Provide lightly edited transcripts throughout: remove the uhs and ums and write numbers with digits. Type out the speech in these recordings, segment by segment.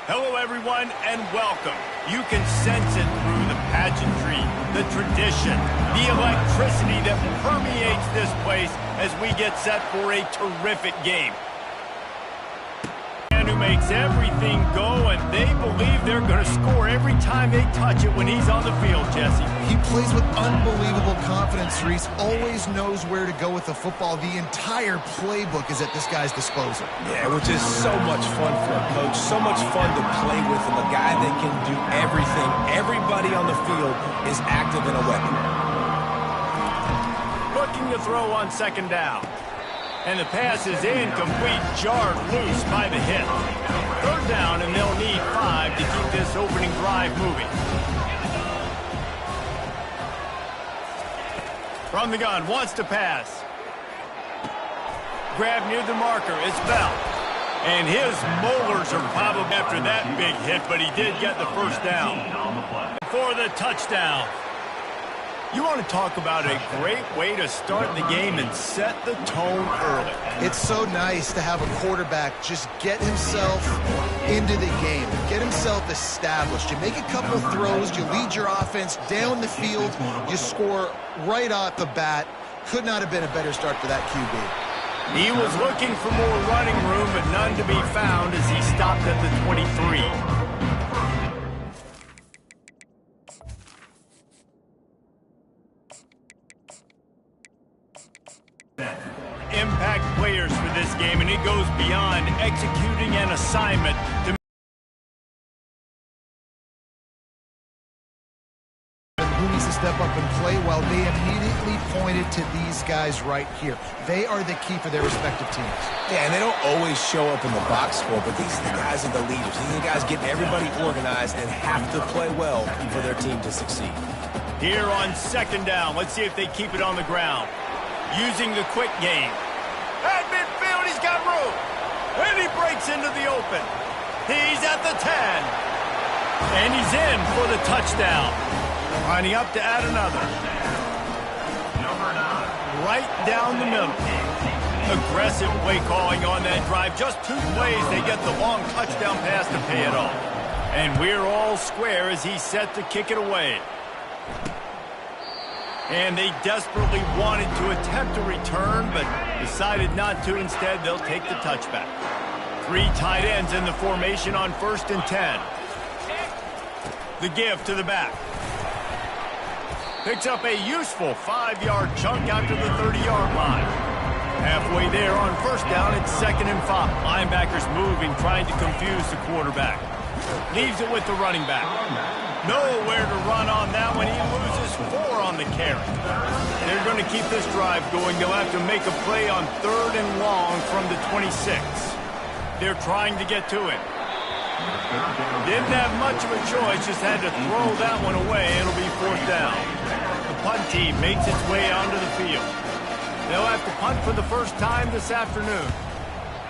Hello, everyone, and welcome. You can sense it through the pageantry, the tradition, the electricity that permeates this place as we get set for a terrific game. Man who makes everything go, and they believe they're going to score every time they touch it when he's on the field, Jesse. He plays with unbelievable confidence, Reese. Always knows where to go with the football. The entire playbook is at this guy's disposal. Yeah, which is so much fun for a coach, so much fun to play with him, a guy that can do everything. Everybody on the field is active in a weapon. Looking to throw on second down. And the pass is incomplete, jarred loose by the hit. Third down, and they'll need 5 to keep this opening drive moving. From the gun, wants to pass. Grab near the marker, it's Bell. And his molars are probably after that big hit, but he did get the first down. For the touchdown. You want to talk about a great way to start the game and set the tone early. It's so nice to have a quarterback just get himself into the game, get himself established. You make a couple throws, you lead your offense down the field, you score right off the bat. Could not have been a better start for that QB. He was looking for more running room, but none to be found as he stopped at the 23. Impact players for this game, and it goes beyond executing an assignment to who needs to step up and play well. They immediately pointed to these guys right here. They are the key for their respective teams. Yeah, and they don't always show up in the box score, but these are the guys that are the leaders. These are the guys getting everybody organized and have to play well for their team to succeed. Here on second down, let's see if they keep it on the ground. Using the quick game. At midfield, he's got room. And he breaks into the open. He's at the 10. And he's in for the touchdown. Lining up to add another. Right down the middle. Aggressive play calling on that drive. Just 2 plays, they get the long touchdown pass to pay it off. And we're all square as he's set to kick it away. And they desperately wanted to attempt a return, but decided not to. Instead, they'll take the touchback. 3 tight ends in the formation on 1st and 10. The give to the back. Picks up a useful 5-yard chunk out to the 30-yard line. Halfway there on 1st down, it's 2nd and 5. Linebackers moving, trying to confuse the quarterback. Leaves it with the running back. Nowhere to run on that one. He loses 4 on the carry. They're going to keep this drive going. They'll have to make a play on 3rd and long from the 26. They're trying to get to it. Didn't have much of a choice. Just had to throw that one away. It'll be 4th down. The punt team makes its way onto the field. They'll have to punt for the first time this afternoon.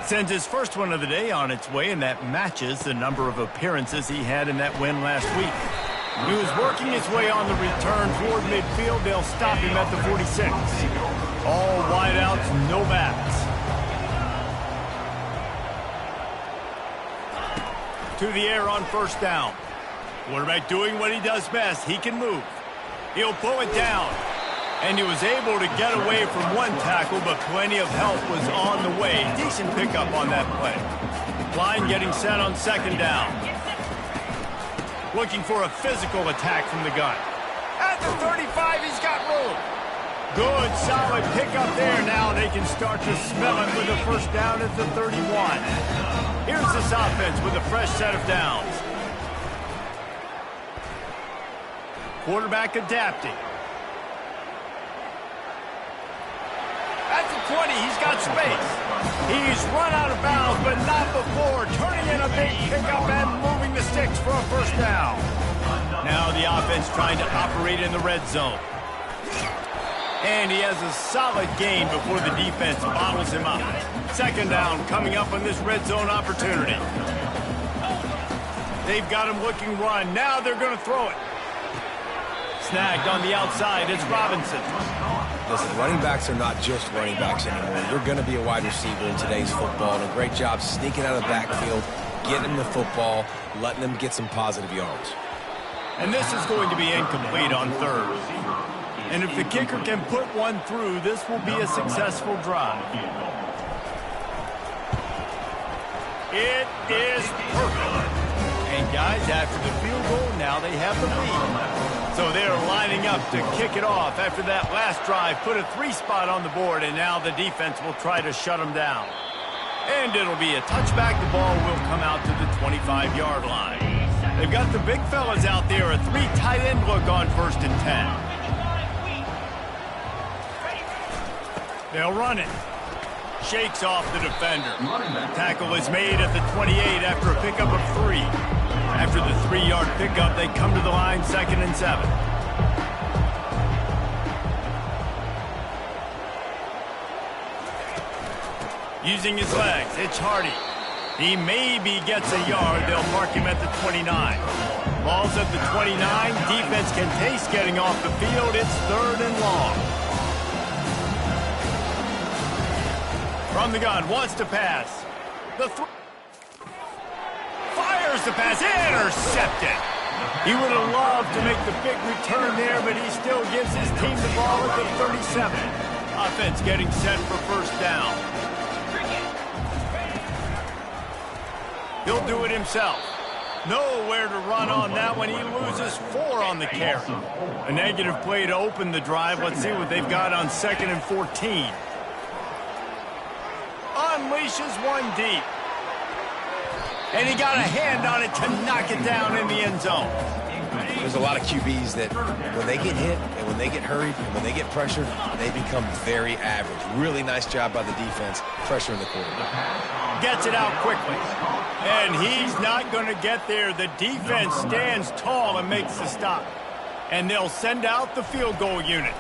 Sends his first one of the day on its way, and that matches the number of appearances he had in that win last week. He was working his way on the return toward midfield. They'll stop him at the 46. All wideouts, no backs. To the air on 1st down. Quarterback doing what he does best. He can move. He'll pull it down. And he was able to get away from 1 tackle, but plenty of help was on the way. Decent pickup on that play. Line getting set on 2nd down. Looking for a physical attack from the gun. At the 35, he's got room. Good, solid pickup there. Now they can start to smell it with a 1st down at the 31. Here's this offense with a fresh set of downs. Quarterback adapting. At the 20, he's got space. He's run out of bounds, but not before. Turning in a big pickup and moving the sticks for a 1st down. Now the offense trying to operate in the red zone. And he has a solid gain before the defense bottles him up. 2nd down coming up on this red zone opportunity. They've got him looking run. Now they're going to throw it. Snagged on the outside, it's Robinson. Listen, running backs are not just running backs anymore. You're going to be a wide receiver in today's football, and a great job sneaking out of the backfield, getting them the football, letting them get some positive yards. And this is going to be incomplete on third. And if the kicker can put one through, this will be a successful drive. It is perfect. And guys, after the field goal, now they have the lead. So they're lining up to kick it off after that last drive. Put a 3-spot on the board, and now the defense will try to shut them down. And it'll be a touchback. The ball will come out to the 25-yard line. They've got the big fellas out there. A 3 tight end look on 1st and 10. They'll run it. Shakes off the defender. Tackle is made at the 28 after a pickup of 3. After the 3-yard pickup, they come to the line 2nd and 7. Using his legs, it's Hardy. He maybe gets a yard. They'll mark him at the 29. Ball's at the 29. Defense can taste getting off the field. It's 3rd and long. From the gun, wants to pass. Fires the pass, intercepted. He would have loved to make the big return there, but he still gives his team the ball at the 37. Offense getting set for 1st down. He'll do it himself. Nowhere to run on that one. He loses 4 on the carry. A negative play to open the drive. Let's see what they've got on 2nd and 14. Unleashes one deep. And he got a hand on it to knock it down in the end zone. There's a lot of QBs that when they get hit and when they get hurried and when they get pressured, they become very average. Really nice job by the defense pressuring the quarterback. Gets it out quickly. And he's not going to get there. The defense stands tall and makes the stop. And they'll send out the field goal unit.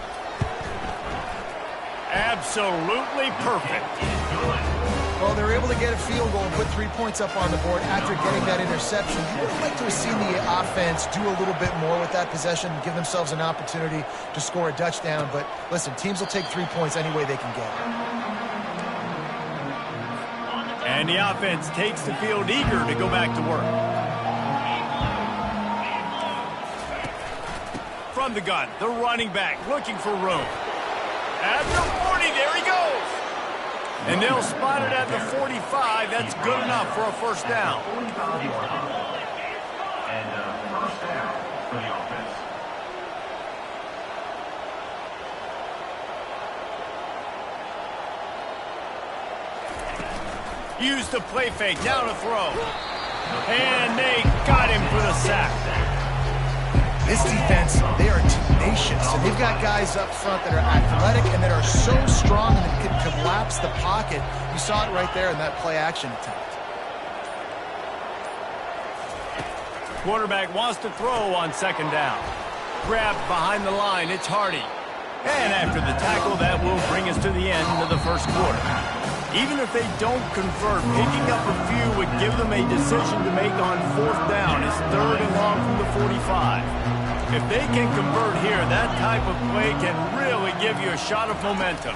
Absolutely perfect. Well, they're able to get a field goal and put 3 points up on the board after getting that interception. You would have liked to have seen the offense do a little bit more with that possession and give themselves an opportunity to score a touchdown. But listen, teams will take 3 points any way they can get it. And the offense takes the field eager to go back to work. From the gun, the running back looking for room. At the 40, there he goes. And they'll spot it at the 45. That's good enough for a 1st down. And 1st down for the offense. Use the play fake, down to throw. And they got him for the sack. This defense, they are tenacious, and they've got guys up front that are athletic and that are so strong and that can collapse the pocket. You saw it right there in that play-action attempt. Quarterback wants to throw on 2nd down. Grabbed behind the line, it's Hardy. And after the tackle, that will bring us to the end of the 1st quarter. Even if they don't convert, picking up a few would give them a decision to make on 4th down. It's 3rd and long from the 45. If they can convert here, that type of play can really give you a shot of momentum.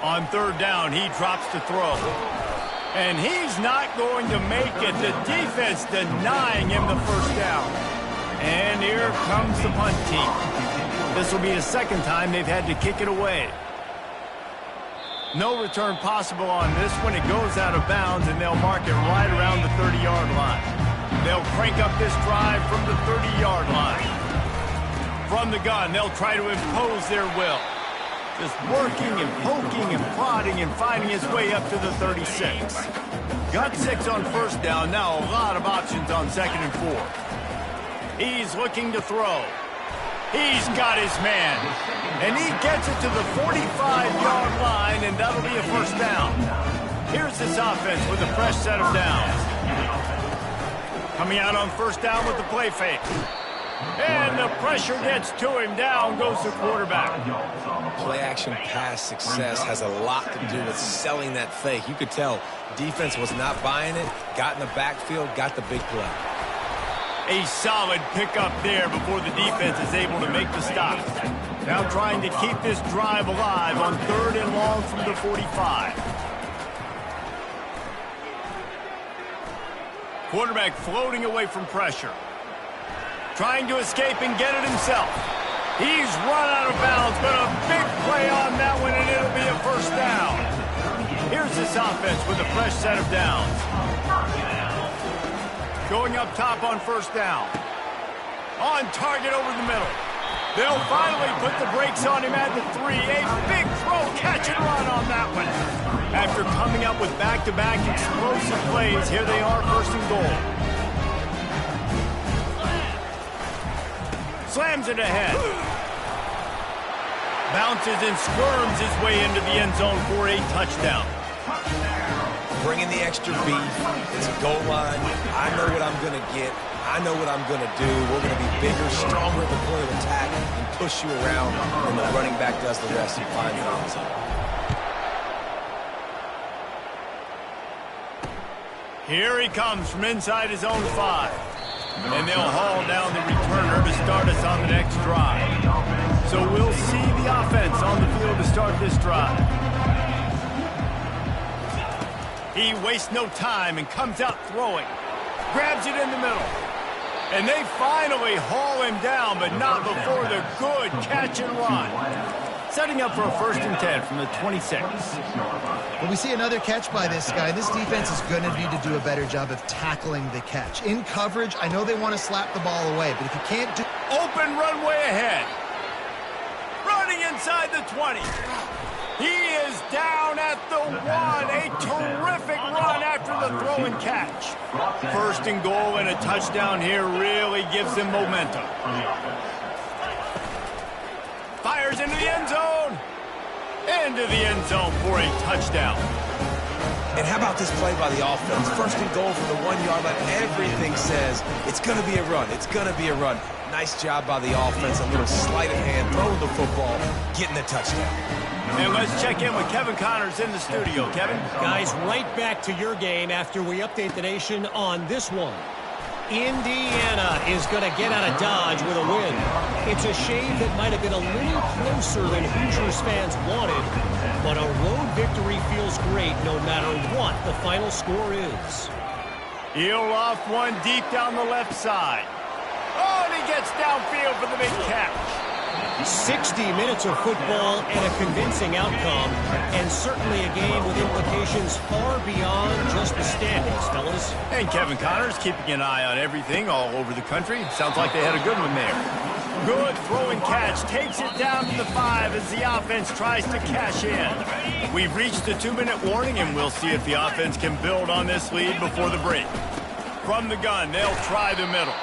On 3rd down, he drops to throw. And he's not going to make it. The defense denying him the 1st down. And here comes the punt team. This will be the 2nd time they've had to kick it away. No return possible on this one. It goes out of bounds, and they'll mark it right around the 30-yard line. They'll crank up this drive from the 30-yard line. From the gun, they'll try to impose their will. Just working and poking and prodding and finding his way up to the 36. Got 6 on 1st down. Now a lot of options on 2nd and 4. He's looking to throw. He's got his man. And he gets it to the 45-yard line, and that'll be a 1st down. Here's this offense with a fresh set of downs. Coming out on 1st down with the play fake. And the pressure gets to him. Down goes the quarterback. Play-action pass success has a lot to do with selling that fake. You could tell defense was not buying it, got in the backfield, got the big play. A solid pickup there before the defense is able to make the stop. Now trying to keep this drive alive on 3rd and long from the 45. Quarterback floating away from pressure. Trying to escape and get it himself. He's run out of bounds, but a big play on that one, and it'll be a first down. Here's this offense with a fresh set of downs. Going up top on first down. On target over the middle. They'll finally put the brakes on him at the 3. A big throw, catch and run on that one. After coming up with back-to-back explosive plays, here they are, first and goal. Slams it ahead. Bounces and squirms his way into the end zone for a touchdown. Bring in the extra beef. It's a goal line. I know what I'm going to get. I know what I'm going to do. We're going to be bigger, stronger at the point of attack and push you around, and the running back does the rest and finds the end zone. Here he comes from inside his own 5. And they'll haul down the returner to start us on the next drive. So we'll see the offense on the field to start this drive. He wastes no time and comes out throwing. Grabs it in the middle. And they finally haul him down, but not before the good catch and run. Setting up for a 1st and 10 from the 26. Well, we see another catch by this guy. This defense is going to need to do a better job of tackling the catch. In coverage, I know they want to slap the ball away, but if you can't do... Open runway ahead. Running inside the 20. He is down at the 1. A terrific run after the throw and catch. 1st and goal and a touchdown here really gives them momentum. Fires into the end zone. Into the end zone for a touchdown. And how about this play by the offense? 1st and goal from the 1-yard line. Everything says it's going to be a run. It's going to be a run. Nice job by the offense. A little sleight of hand, throwing the football, getting the touchdown. And let's check in with Kevin Connors in the studio. Kevin? Guys, right back to your game after we update the nation on this one. Indiana is going to get out of Dodge with a win. It's a shame that might have been a little closer than Hoosiers fans wanted, but a road victory feels great no matter what the final score is. He'll off one deep down the left side. Oh, and he gets downfield for the big catch. 60 minutes of football and a convincing outcome, and certainly a game with implications far beyond just the standings, fellas. And Kevin Connors keeping an eye on everything all over the country. Sounds like they had a good one there. Good throw and catch. Takes it down to the 5 as the offense tries to cash in. We've reached the 2-minute warning, and we'll see if the offense can build on this lead before the break. From the gun, they'll try the middle.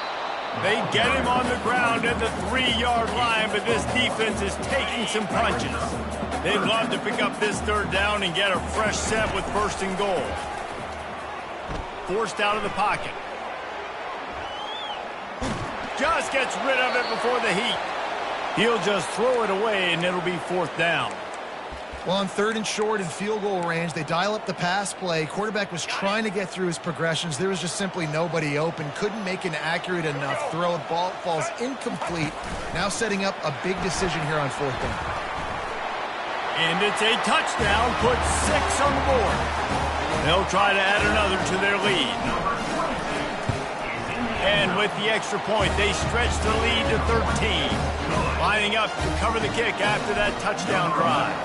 They get him on the ground at the 3-yard line, but this defense is taking some punches. They'd love to pick up this 3rd down and get a fresh set with 1st and goal. Forced out of the pocket. Just gets rid of it before the heat. He'll just throw it away, and it'll be 4th down. Well, on 3rd and short and field goal range, they dial up the pass play. Quarterback was trying to get through his progressions. There was just simply nobody open. Couldn't make an accurate enough throw. Ball falls incomplete. Now setting up a big decision here on 4th down. And it's a touchdown. Put 6 on the board. They'll try to add another to their lead. And with the extra point, they stretch the lead to 13. Lining up to cover the kick after that touchdown drive.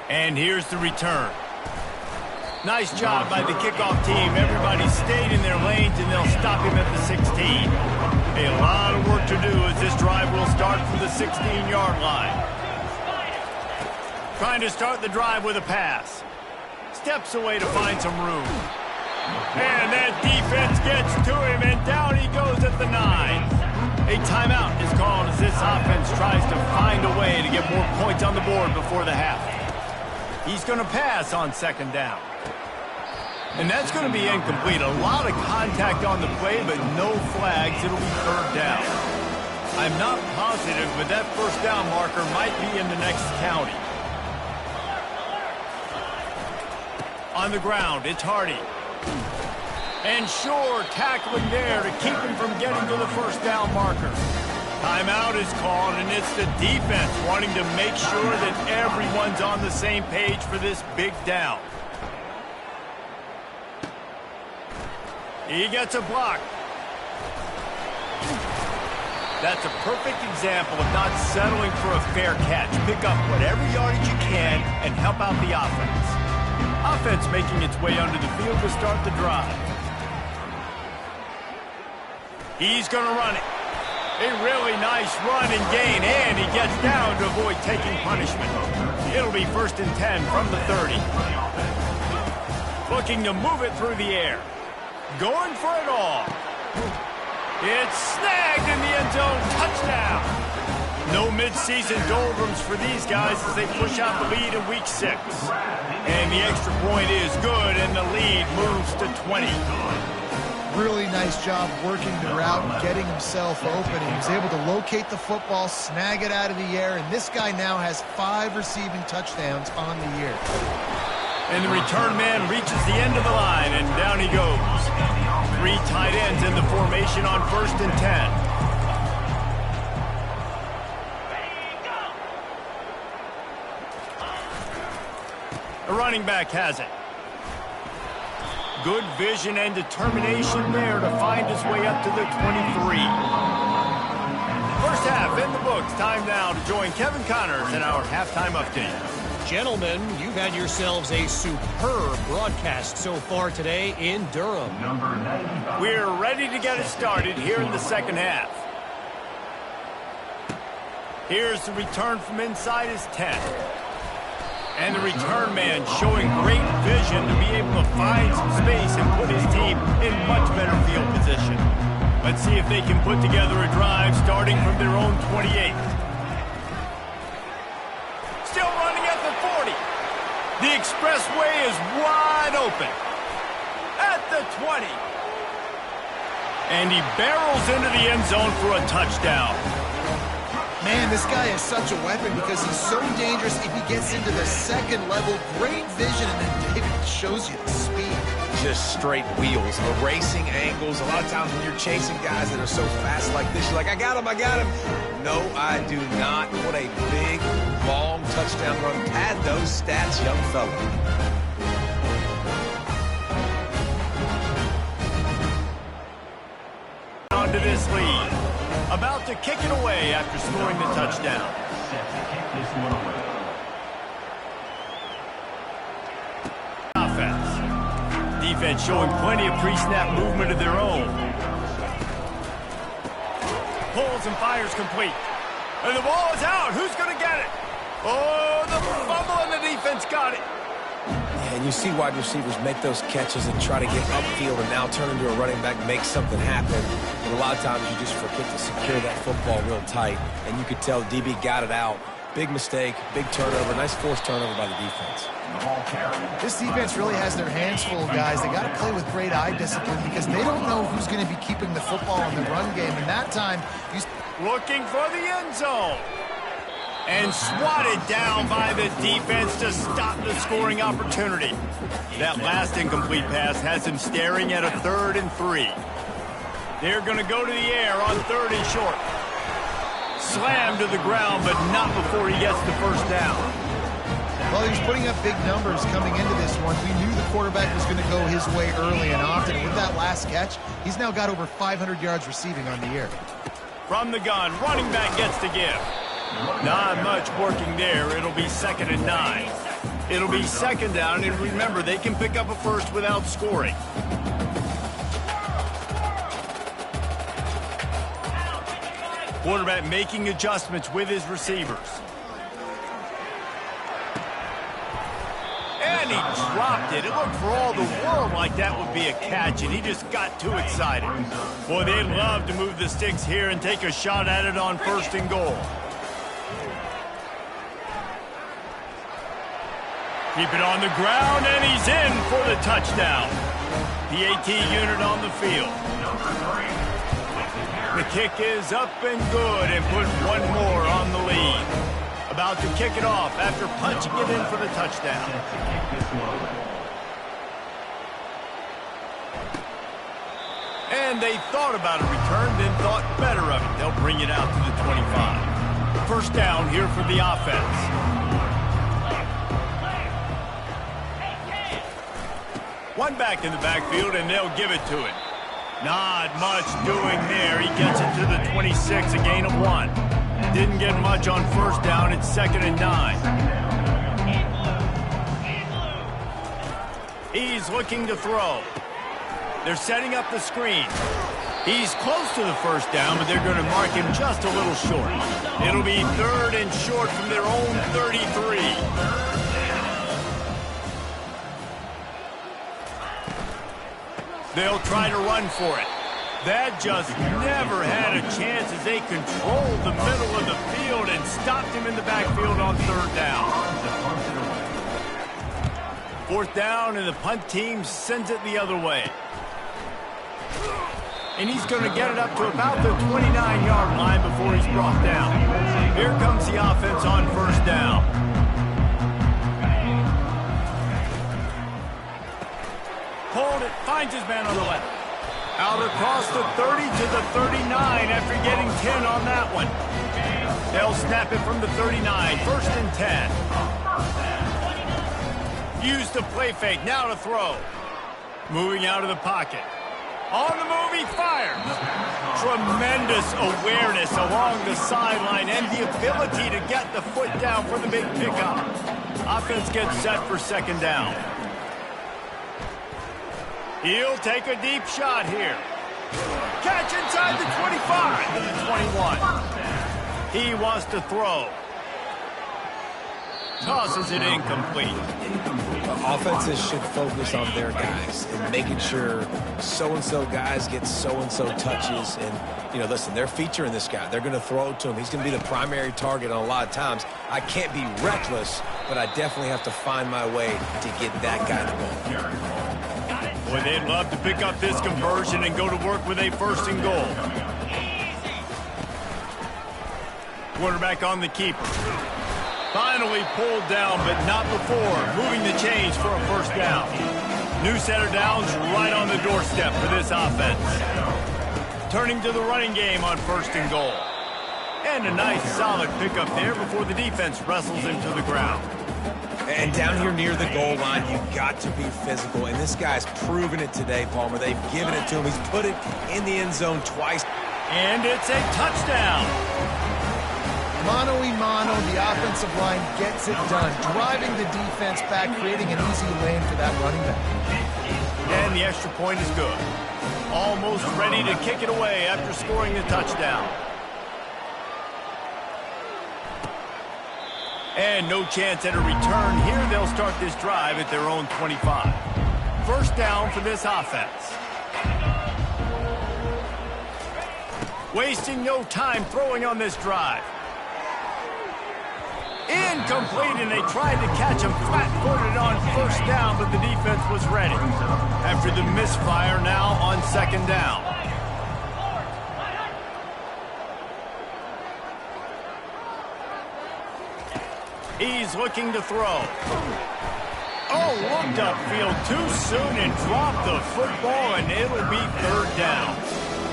And here's the return. Nice job by the kickoff team. Everybody stayed in their lanes, and they'll stop him at the 16. A lot of work to do as this drive will start from the 16-yard line. Trying to start the drive with a pass. Steps away to find some room. And that defense gets to him, and down he goes at the 9. A timeout is called as this offense tries to find a way to get more points on the board before the half. He's going to pass on 2nd down. And that's going to be incomplete. A lot of contact on the play, but no flags. It'll be 3rd down. I'm not positive, but that 1st down marker might be in the next county. On the ground, it's Hardy. And Shore tackling there to keep him from getting to the 1st down marker. Timeout is called, and it's the defense wanting to make sure that everyone's on the same page for this big down. He gets a block. That's a perfect example of not settling for a fair catch. Pick up whatever yardage you can and help out the offense. Offense making its way onto the field to start the drive. He's going to run it. A really nice run and gain, and he gets down to avoid taking punishment. It'll be 1st and 10 from the 30. Looking to move it through the air. Going for it all. It's snagged in the end zone. Touchdown. No midseason doldrums for these guys as they push out the lead in Week 6. And the extra point is good, and the lead moves to 20. Really nice job working the route and getting himself open. He was able to locate the football, snag it out of the air, and this guy now has 5 receiving touchdowns on the year. And the return man reaches the end of the line, and down he goes. 3 tight ends in the formation on 1st and 10. The running back has it. Good vision and determination there to find his way up to the 23. First half in the books. Time now to join Kevin Connors in our halftime update. Gentlemen, you've had yourselves a superb broadcast so far today in Durham. We're ready to get it started here in the second half. Here's the return from inside his 10. And the return man showing great vision to be able to find some space and put his team in much better field position. Let's see if they can put together a drive starting from their own 28. Still running at the 40. The expressway is wide open. At the 20. And he barrels into the end zone for a touchdown. Man, this guy is such a weapon because he's so dangerous if he gets into the second level. Great vision, and then David shows you the speed. Just straight wheels, erasing angles. A lot of times when you're chasing guys that are so fast like this, you're like, I got him, I got him. No, I do not. What a big, long touchdown run. Pad those stats, young fella. On to this lead. About to kick it away after scoring the touchdown. Offense. Defense showing plenty of pre-snap movement of their own. Pulls and fires complete. And the ball is out. Who's going to get it? Oh, the fumble, and the defense got it. And you see wide receivers make those catches and try to get upfield and now turn into a running back, make something happen. But a lot of times you just forget to secure that football real tight. And you could tell DB got it out. Big mistake, big turnover, nice forced turnover by the defense. This defense really has their hands full, guys. They got to play with great eye discipline because they don't know who's going to be keeping the football in the run game. And that time, looking for the end zone. And swatted down by the defense to stop the scoring opportunity. That last incomplete pass has him staring at a 3rd and 3. They're going to go to the air on 3rd and short. Slammed to the ground, but not before he gets the first down. Well, he was putting up big numbers coming into this one. We knew the quarterback was going to go his way early and often. With that last catch, he's now got over 500 yards receiving on the year. From the gun, running back gets to give. Not much working there. It'll be 2nd and 9. It'll be 2nd down, and remember, they can pick up a first without scoring. Quarterback making adjustments with his receivers. And he dropped it. It looked for all the world like that would be a catch, and he just got too excited. Boy, they'd love to move the sticks here and take a shot at it on 1st and goal. Keep it on the ground, and he's in for the touchdown. The AT unit on the field. The kick is up and good, and put one more on the lead. About to kick it off after punching it in for the touchdown. And they thought about a return, then thought better of it. They'll bring it out to the 25. First down here for the offense. One back in the backfield, and they'll give it to him. Not much doing there. He gets it to the 26, a gain of 1. Didn't get much on first down. It's 2nd and 9. He's looking to throw. They're setting up the screen. He's close to the first down, but they're going to mark him just a little short. It'll be 3rd and short from their own 33. They'll try to run for it. That just never had a chance as they controlled the middle of the field and stopped him in the backfield on 3rd down. 4th down, and the punt team sends it the other way. And he's going to get it up to about the 29-yard line before he's brought down. Here comes the offense on 1st down. Hold it, finds his man on the left. Out across the 30 to the 39 after getting 10 on that one. They'll snap it from the 39, 1st and 10. Use the play fake, now to throw. Moving out of the pocket. On the move, he fires. Tremendous awareness along the sideline and the ability to get the foot down for the big pickup. Offense gets set for 2nd down. He'll take a deep shot here. Catch inside the 25 to the 21. He wants to throw. Tosses it incomplete. Offenses should focus on their guys and making sure so-and-so guys get so-and-so touches. And, you know, listen, they're featuring this guy. They're going to throw it to him. He's going to be the primary target on a lot of times. I can't be reckless, but I definitely have to find my way to get that guy the ball. Boy, they'd love to pick up this conversion and go to work with a 1st and goal. Quarterback on the keeper. Finally pulled down, but not before. Moving the chains for a 1st down. New set of downs right on the doorstep for this offense. Turning to the running game on 1st and goal. And a nice solid pickup there before the defense wrestles him to the ground. And down here near the goal line, you've got to be physical. And this guy's proven it today, Palmer. They've given it to him. He's put it in the end zone twice. And it's a touchdown. Mano-a-mano, the offensive line gets it done, driving the defense back, creating an easy lane for that running back. And the extra point is good. Almost ready to kick it away after scoring the touchdown. And no chance at a return here. They'll start this drive at their own 25. 1st down for this offense. Wasting no time throwing on this drive. Incomplete, and they tried to catch him flat-footed on 1st down, but the defense was ready. After the misfire, now on 2nd down. He's looking to throw. Oh, looked upfield too soon and dropped the football, and it'll be 3rd down.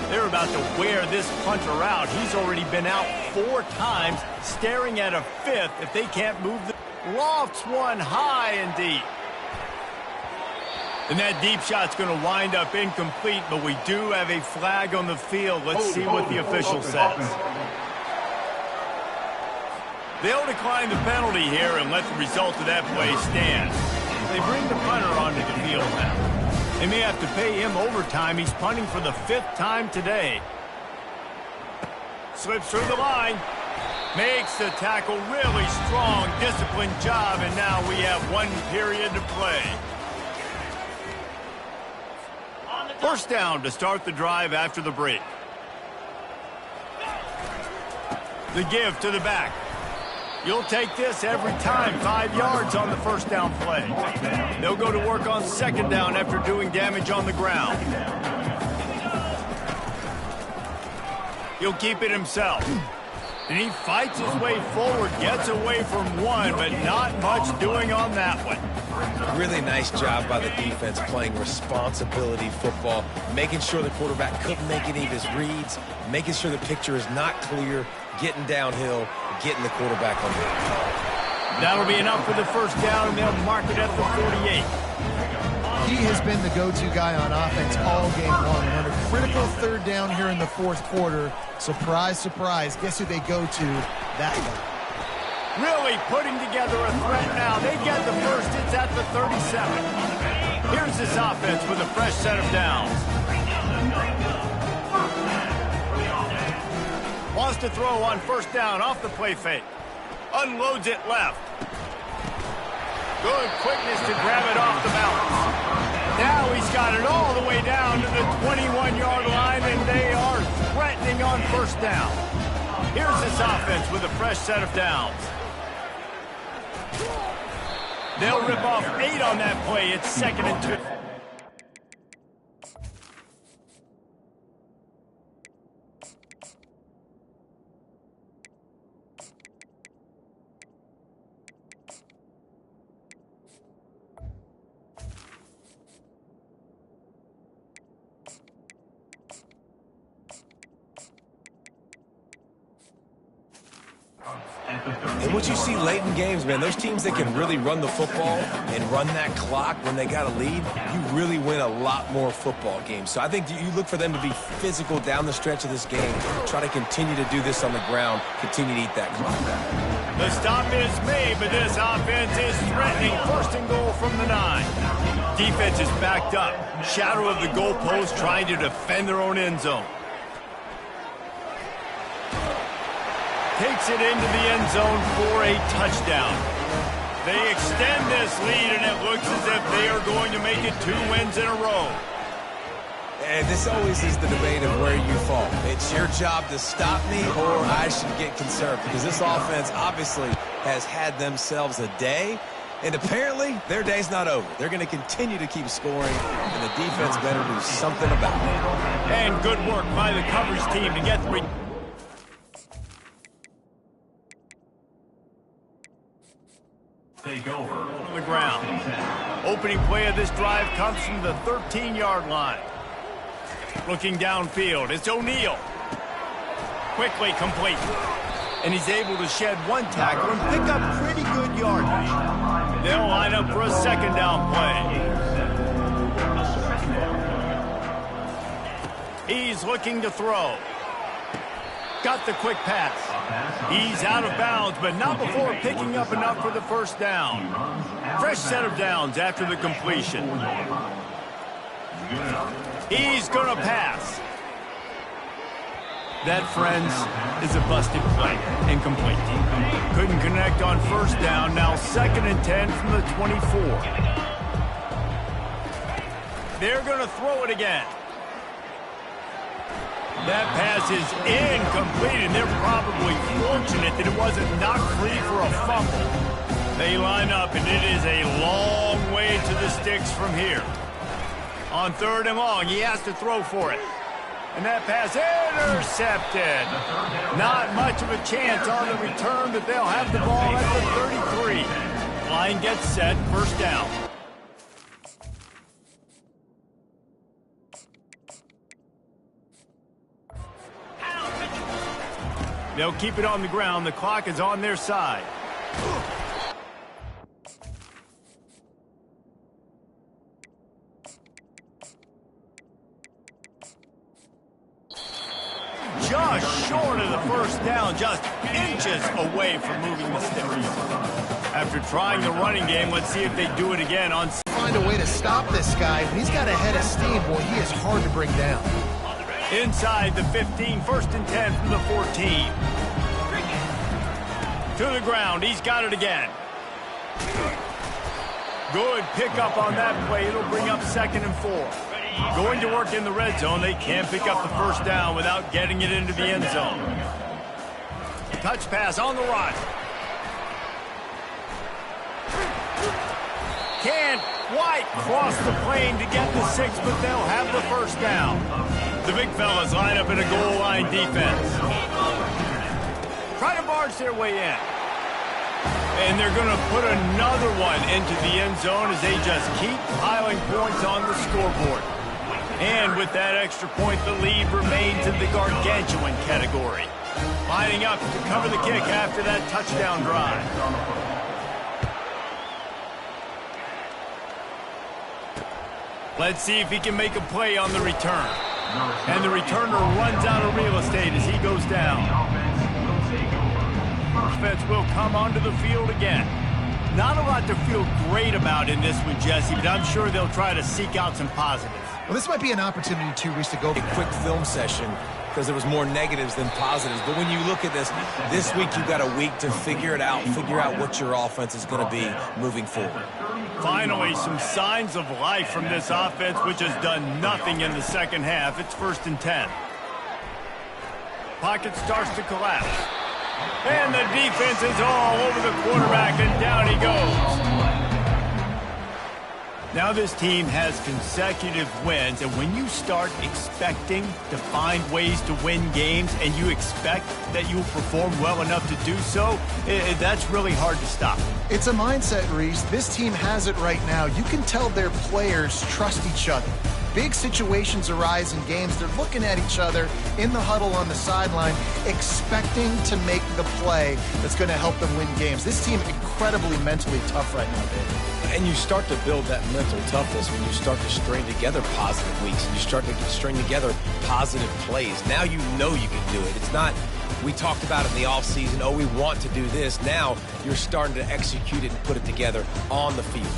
They're about to wear this punter out. He's already been out 4 times, staring at a 5th if they can't move the... Lofts one high and deep. And that deep shot's going to wind up incomplete, but we do have a flag on the field. Let's see what the official says. They'll decline the penalty here and let the result of that play stand. They bring the punter onto the field now. They may have to pay him overtime. He's punting for the 5th time today. Slips through the line. Makes the tackle really strong, disciplined job, and now we have 1 period to play. 1st down to start the drive after the break. The give to the back. You'll take this every time. 5 yards on the 1st down play. They'll go to work on 2nd down after doing damage on the ground. He'll keep it himself. And he fights his way forward, gets away from 1, but not much doing on that one. Really nice job by the defense playing responsibility football, making sure the quarterback couldn't make any of his reads, making sure the picture is not clear, getting downhill, getting the quarterback on the field. That'll be enough for the first down, and they'll mark it at the 48. He has been the go-to guy on offense all game long. And on a critical third down here in the fourth quarter, surprise, surprise, guess who they go to? That guy. Really putting together a threat now. They get the first. It's at the 37. Here's this offense with a fresh set of downs. Wants to throw on first down off the play fake. Unloads it left. Good quickness to grab it off the balance. Now he's got it all the way down to the 21-yard line, and they are threatening on first down. Here's this offense with a fresh set of downs. They'll rip off 8 on that play. It's 2nd and 2. And what you see late in games, man, those teams that can really run the football and run that clock when they got a lead, you really win a lot more football games. So I think you look for them to be physical down the stretch of this game, try to continue to do this on the ground, continue to eat that clock. The stop is made, but this offense is threatening. 1st and goal from the 9. Defense is backed up. Shadow of the goalpost trying to defend their own end zone. Takes it into the end zone for a touchdown. They extend this lead, and it looks as if they are going to make it 2 wins in a row. And this always is the debate of where you fall. It's your job to stop me, or I should get concerned, because this offense obviously has had themselves a day, and apparently their day's not over. They're going to continue to keep scoring, and the defense better do something about it. And good work by the coverage team to get the... Take over. On the ground. Opening play of this drive comes from the 13-yard line. Looking downfield, it's O'Neal. Quickly complete. And he's able to shed 1 tackle and pick up pretty good yardage. They'll line up for a 2nd down play. He's looking to throw. Got the quick pass. He's out of bounds, but not before picking up enough for the first down. Fresh set of downs after the completion. He's going to pass. That, friends, is a busted play. Incomplete. Couldn't connect on first down. Now 2nd and 10 from the 24. They're going to throw it again. That pass is incomplete, and they're probably fortunate that it wasn't knocked free for a fumble. They line up, and it is a long way to the sticks from here. On 3rd and long, he has to throw for it. And that pass intercepted. Not much of a chance on the return, but they'll have the ball at the 33. Line gets set, first down. They'll keep it on the ground. The clock is on their side. Just short of the first down, just inches away from moving the sticks. After trying the running game, let's see if they do it again on... Find a way to stop this guy. When he's got a head of steam, boy, he is hard to bring down. Inside the 15, 1st and 10 from the 14. To the ground, he's got it again. Good pickup on that play. It'll bring up 2nd and 4. Going to work in the red zone. They can't pick up the first down without getting it into the end zone. Touch pass on the run. Can't quite cross the plane to get the 6, but they'll have the first down. The big fellas line up in a goal line defense. Try to barge their way in. And they're going to put another one into the end zone as they just keep piling points on the scoreboard. And with that extra point, the lead remains in the gargantuan category. Lining up to cover the kick after that touchdown drive. Let's see if he can make a play on the return. And the returner runs out of real estate as he goes down. Offense will come onto the field again. Not a lot to feel great about in this one, Jesse, but I'm sure they'll try to seek out some positives. Well, this might be an opportunity, too, Reese, to go. A quick film session because there was more negatives than positives. But when you look at this week you've got a week to figure it out, figure out what your offense is going to be moving forward. Finally, some signs of life from this offense, which has done nothing in the second half. It's 1st and 10. Pocket starts to collapse. And the defense is all over the quarterback, and down he goes. Now this team has consecutive wins, and when you start expecting to find ways to win games and you expect that you'll perform well enough to do so, that's really hard to stop. It's a mindset, Reese. This team has it right now. You can tell their players trust each other. Big situations arise in games. They're looking at each other in the huddle on the sideline, expecting to make the play that's going to help them win games. This team incredibly mentally tough right now, David. And you start to build that mental toughness when you start to string together positive weeks and you start to string together positive plays. Now you know you can do it. It's not, we talked about it in the offseason, oh, we want to do this. Now you're starting to execute it and put it together on the field.